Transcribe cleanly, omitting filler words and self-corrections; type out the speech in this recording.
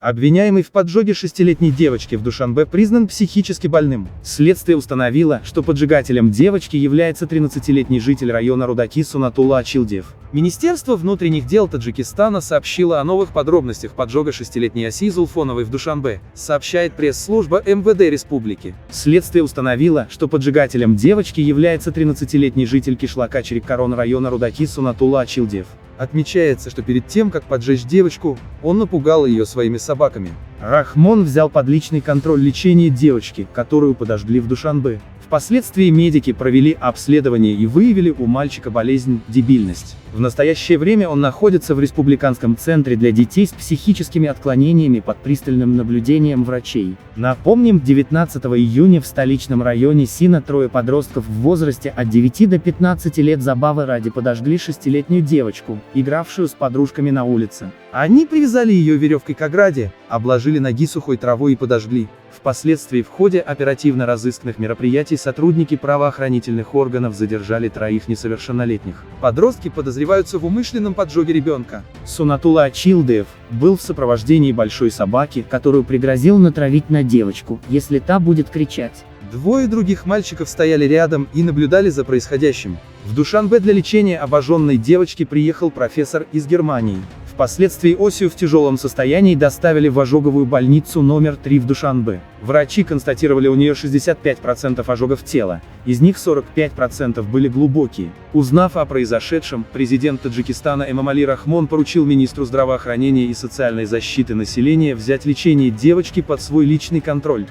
Обвиняемый в поджоге шестилетней девочки в Душанбе признан психически больным. Следствие установило, что поджигателем девочки является 13-летний житель района Рудаки Сунатулла Ачилдиев. Министерство внутренних дел Таджикистана сообщило о новых подробностях поджога шестилетней Асии Зулфоновой в Душанбе, сообщает пресс-служба МВД республики. Следствие установило, что поджигателем девочки является 13-летний житель кишлака Череккарон района Рудаки Сунатулла Ачилдиев. Отмечается, что перед тем, как поджечь девочку, он напугал ее своими собаками. Рахмон взял под личный контроль лечение девочки, которую подожгли в Душанбе. Впоследствии медики провели обследование и выявили у мальчика болезнь дебильность. В настоящее время он находится в Республиканском центре для детей с психическими отклонениями под пристальным наблюдением врачей. Напомним, 19 июня в столичном районе Сина трое подростков в возрасте от 9 до 15 лет забавы ради подожгли шестилетнюю девочку, игравшую с подружками на улице. Они привязали ее веревкой к ограде, обложили ноги сухой травой и подожгли. Впоследствии в ходе оперативно-розыскных мероприятий сотрудники правоохранительных органов задержали троих несовершеннолетних. Подростки подозреваются в умышленном поджоге ребенка. Сунатулла Ачилдиев был в сопровождении большой собаки, которую пригрозил натравить на девочку, если та будет кричать. Двое других мальчиков стояли рядом и наблюдали за происходящим. В Душанбе для лечения обожженной девочки приехал профессор из Германии. Впоследствии Осию в тяжелом состоянии доставили в ожоговую больницу номер 3 в Душанбе. Врачи констатировали у нее 65% ожогов тела, из них 45% были глубокие. Узнав о произошедшем, президент Таджикистана Эмомали Рахмон поручил министру здравоохранения и социальной защиты населения взять лечение девочки под свой личный контроль.